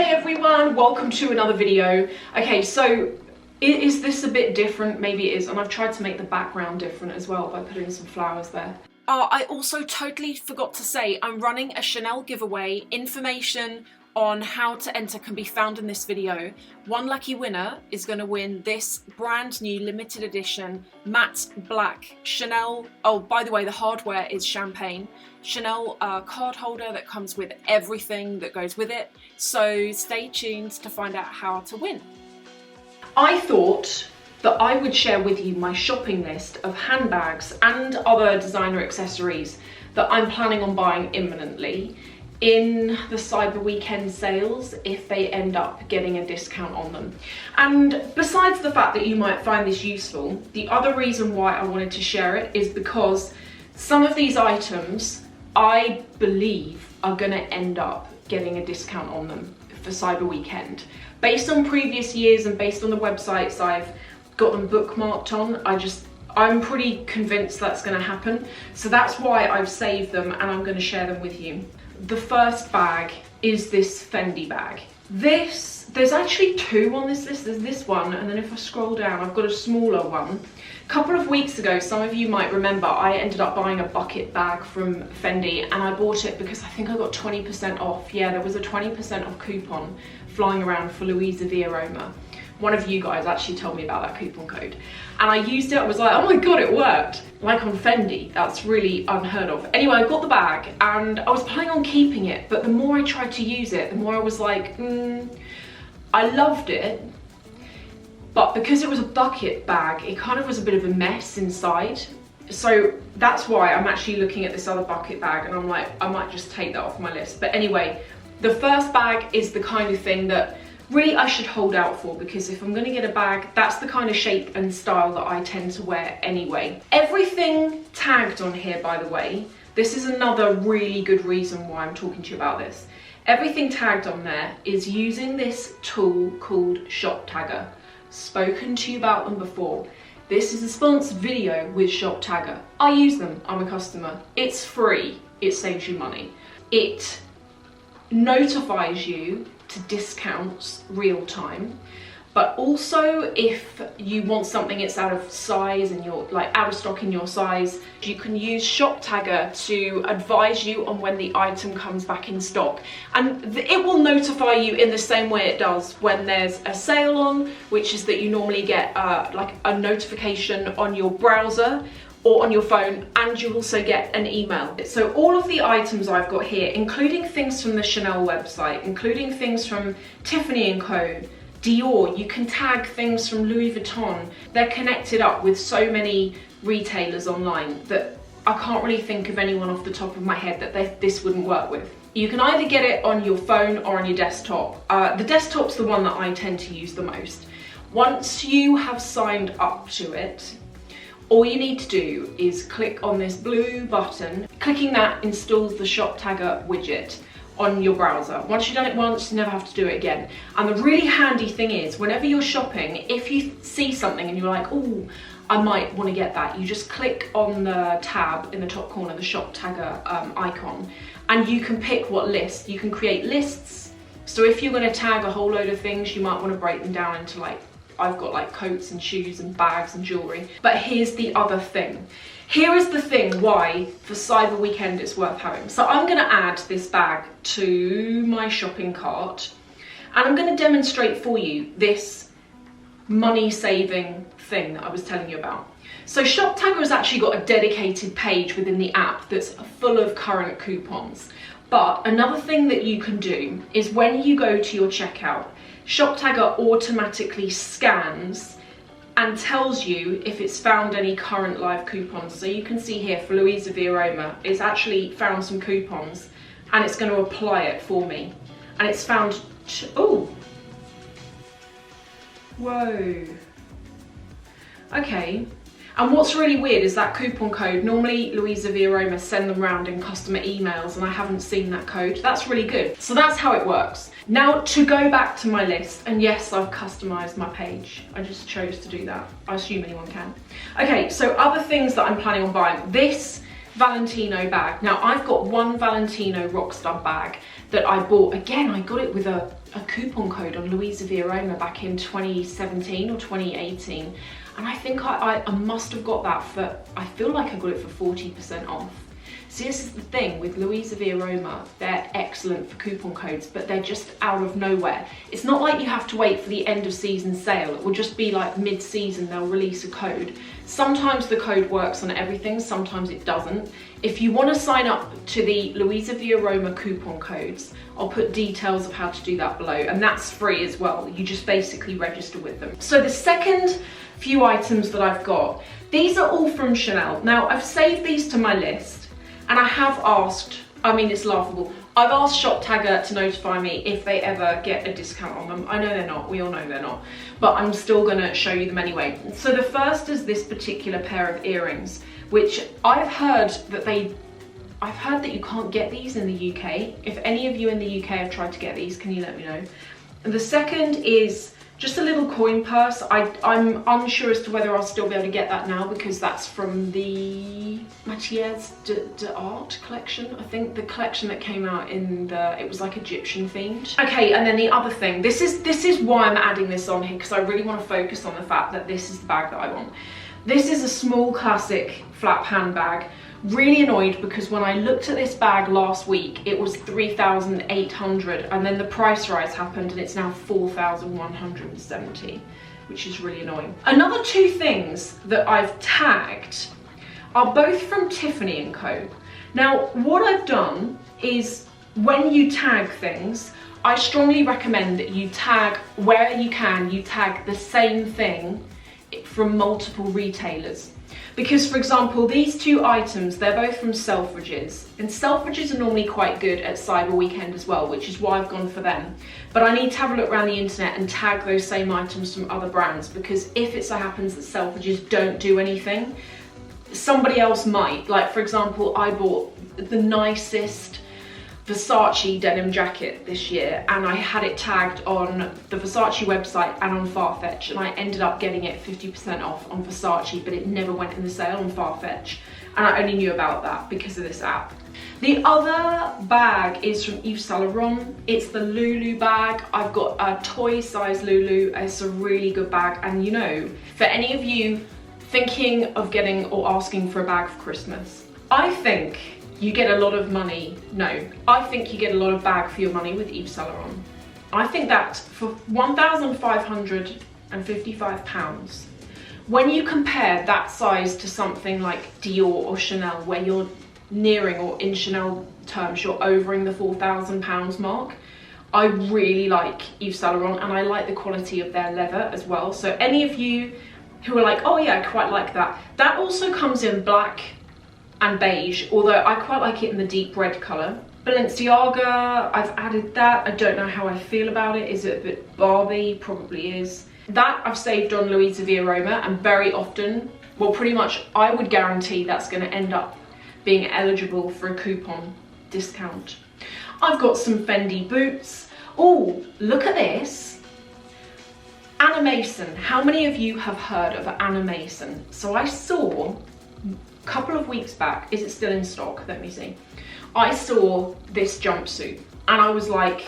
Hey everyone, welcome to another video. Okay, so is this a bit different? Maybe it is, and I've tried to make the background different as well by putting some flowers there. I also totally forgot to say I'm running a Chanel giveaway. Information on how to enter can be found in this video. One lucky winner is going to win this brand new limited edition matte black Chanel, oh by the way the hardware is champagne, Chanel card holder that comes with everything that goes with it, so stay tuned to find out how to win. I thought that I would share with you my shopping list of handbags and other designer accessories that I'm planning on buying imminently in the Cyber Weekend sales if they end up getting a discount on them. And besides the fact that you might find this useful, the other reason why I wanted to share it is because some of these items I believe are going to end up getting a discount on them for Cyber Weekend. Based on previous years and based on the websites I've got them bookmarked on, I'm pretty convinced that's going to happen. So that's why I've saved them and I'm going to share them with you. The first bag is this Fendi bag. There's actually two on this list. There's this one, and then if I scroll down, I've got a smaller one. A couple of weeks ago, some of you might remember, I ended up buying a bucket bag from Fendi, and I bought it because I think I got 20% off. Yeah, there was a 20% off coupon flying around for Louisa V Aroma. One of you guys actually told me about that coupon code. And I used it, I was like, oh my God, it worked. Like on Fendi, that's really unheard of. Anyway, I got the bag and I was planning on keeping it, but the more I tried to use it, the more I was like, I loved it, but because it was a bucket bag, it kind of was a bit of a mess inside. So that's why I'm actually looking at this other bucket bag and I'm like, I might just take that off my list. But anyway, the first bag is the kind of thing that really I should hold out for, because if I'm going to get a bag, that's the kind of shape and style that I tend to wear anyway. Everything tagged on here, by the way, this is another really good reason why I'm talking to you about this. Everything tagged on there is using this tool called Shoptagr. Spoken to you about them before. This is a sponsored video with Shoptagr. I use them, I'm a customer. It's free, it saves you money. It notifies you to discounts real time, but also if you want something that's out of size and you're like out of stock in your size, you can use Shoptagr to advise you on when the item comes back in stock, and it will notify you in the same way it does when there's a sale on, which is that you normally get like a notification on your browser or on your phone, and you also get an email. So all of the items I've got here, including things from the Chanel website, including things from Tiffany Co, Dior, you can tag things from Louis Vuitton. They're connected up with so many retailers online that I can't really think of anyone off the top of my head that this wouldn't work with. You can either get it on your phone or on your desktop. The desktop's the one that I tend to use the most. Once you have signed up to it, all you need to do is click on this blue button. Clicking that installs the Shoptagr widget on your browser. Once you've done it once, you never have to do it again. And the really handy thing is, whenever you're shopping, if you see something and you're like, oh, I might want to get that, you just click on the tab in the top corner, the Shoptagr icon, and you can pick what list. You can create lists. So if you're going to tag a whole load of things, you might want to break them down into, like, I've got like coats and shoes and bags and jewellery. But here's the other thing. Here is the thing why for Cyber Weekend it's worth having. So I'm going to add this bag to my shopping cart, and I'm going to demonstrate for you this money saving thing that I was telling you about. So Shoptagr has actually got a dedicated page within the app that's full of current coupons. But another thing that you can do is when you go to your checkout, Shoptagr automatically scans and tells you if it's found any current live coupons. So you can see here for Louisa V Aroma, it's actually found some coupons and it's going to apply it for me. And it's found, oh, whoa, okay. And what's really weird is that coupon code, normally Louisa V Aroma send them around in customer emails and I haven't seen that code. That's really good. So that's how it works. Now to go back to my list, and yes, I've customized my page. I just chose to do that. I assume anyone can. Okay, so other things that I'm planning on buying. This Valentino bag. Now I've got one Valentino Rockstar bag that I bought. Again, I got it with a coupon code on Louisa V Aroma back in 2017 or 2018. And I think I must have got that for, I feel like I got it for 40% off. See, this is the thing with Louisa V Aroma, they're excellent for coupon codes, but they're just out of nowhere. It's not like you have to wait for the end of season sale. It will just be like mid-season, they'll release a code. Sometimes the code works on everything, sometimes it doesn't. If you want to sign up to the Louisa V Aroma coupon codes, I'll put details of how to do that below, and that's free as well. You just basically register with them. So the second few items that I've got, these are all from Chanel. Now I've saved these to my list. And I have asked, I mean, it's laughable. I've asked Shoptagr to notify me if they ever get a discount on them. I know they're not, we all know they're not, but I'm still gonna show you them anyway. So the first is this particular pair of earrings, which I've heard that you can't get these in the UK. If any of you in the UK have tried to get these, can you let me know? And the second is just a little coin purse. I'm unsure as to whether I'll still be able to get that now because that's from the Matières d'Art collection. I think the collection that came out in it was like Egyptian themed. Okay, and then the other thing, this is why I'm adding this on here, because I really want to focus on the fact that this is the bag that I want. This is a small classic flap handbag. Really annoyed because when I looked at this bag last week, it was 3,800 and then the price rise happened and it's now 4,170, which is really annoying. Another two things that I've tagged are both from Tiffany Co. Now, what I've done is when you tag things, I strongly recommend that you tag where you can, you tag the same thing from multiple retailers. Because, for example, these two items, they're both from Selfridges, and Selfridges are normally quite good at Cyber Weekend as well, which is why I've gone for them. But I need to have a look around the internet and tag those same items from other brands, because if it so happens that Selfridges don't do anything, somebody else might. Like, for example, I bought the nicest Versace denim jacket this year and I had it tagged on the Versace website and on Farfetch, and I ended up getting it 50% off on Versace, but it never went in the sale on Farfetch, and I only knew about that because of this app. The other bag is from Yves Saint Laurent. It's the LouLou bag. I've got a toy size LouLou. It's a really good bag, and you know, for any of you thinking of getting or asking for a bag for Christmas, I think you get a lot of money. No, I think you get a lot of bag for your money with Yves Saint Laurent. I think that for £1,555, when you compare that size to something like Dior or Chanel, where you're nearing, or in Chanel terms, you're overing the £4,000 mark, I really like Yves Saint Laurent, and I like the quality of their leather as well. So any of you who are like, oh yeah, I quite like that. That also comes in black and beige, although I quite like it in the deep red colour. Balenciaga, I've added that. I don't know how I feel about it. Is it a bit Barbie? Probably is. That I've saved on Louisa V Aroma, and very often, well, pretty much I would guarantee that's going to end up being eligible for a coupon discount. I've got some Fendi boots. Oh, look at this. Anna Mason. How many of you have heard of Anna Mason? So I saw couple of weeks back, is it still in stock? Let me see. I saw this jumpsuit and I was like,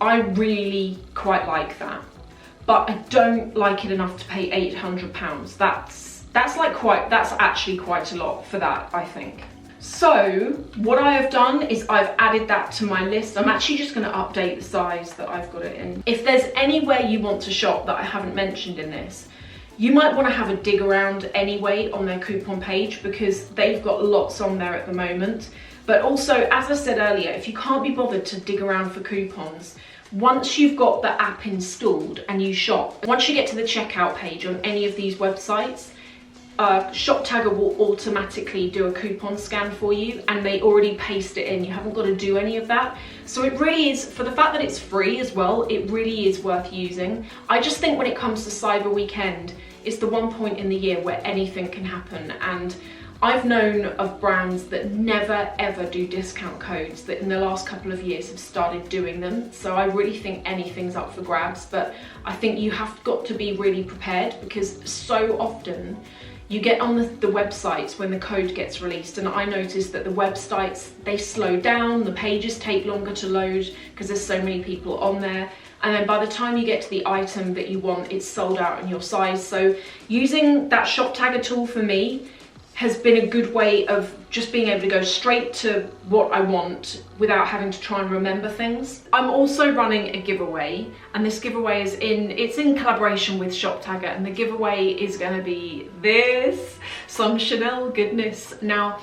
I really quite like that, but I don't like it enough to pay £800. That's actually quite a lot for that, I think. So what I have done is I've added that to my list. I'm actually just going to update the size that I've got it in. If there's anywhere you want to shop that I haven't mentioned in this, you might want to have a dig around anyway on their coupon page, because they've got lots on there at the moment. But also, as I said earlier, if you can't be bothered to dig around for coupons, once you've got the app installed and you shop, once you get to the checkout page on any of these websites, Shoptagr will automatically do a coupon scan for you, and they already paste it in. You haven't got to do any of that. So it really is, for the fact that it's free as well, it really is worth using. I just think when it comes to Cyber Weekend, it's the one point in the year where anything can happen, and I've known of brands that never ever do discount codes that in the last couple of years have started doing them. So I really think anything's up for grabs, but I think you have got to be really prepared, because so often you get on the websites when the code gets released, and I noticed that the websites, they slow down, the pages take longer to load because there's so many people on there. And then by the time you get to the item that you want, it's sold out in your size. So using that Shoptagr tool for me has been a good way of just being able to go straight to what I want without having to try and remember things. I'm also running a giveaway, and this giveaway is in collaboration with Shoptagr, and the giveaway is going to be some Chanel goodness. Now,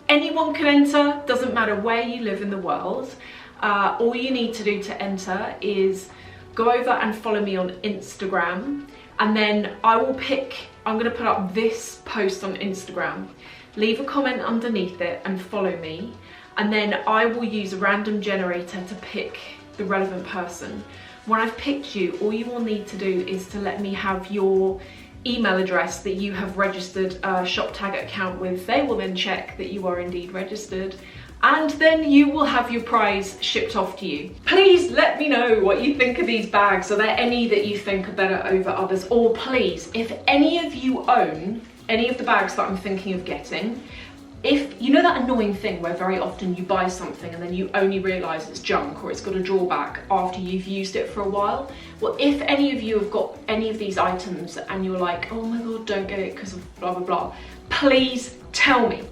anyone can enter, doesn't matter where you live in the world. All you need to do to enter is go over and follow me on Instagram, and then I'm going to put up this post on Instagram. Leave a comment underneath it and follow me, and then I will use a random generator to pick the relevant person. When I've picked you, all you will need to do is to let me have your email address that you have registered a Shoptagr account with. They will then check that you are indeed registered, and then you will have your prize shipped off to you. Please let me know what you think of these bags. Are there any that you think are better over others? Or please, if any of you own any of the bags that I'm thinking of getting, if you know that annoying thing where very often you buy something and then you only realise it's junk or it's got a drawback after you've used it for a while, well, if any of you have got any of these items and you're like, oh my god, don't get it because of blah blah blah, please tell me.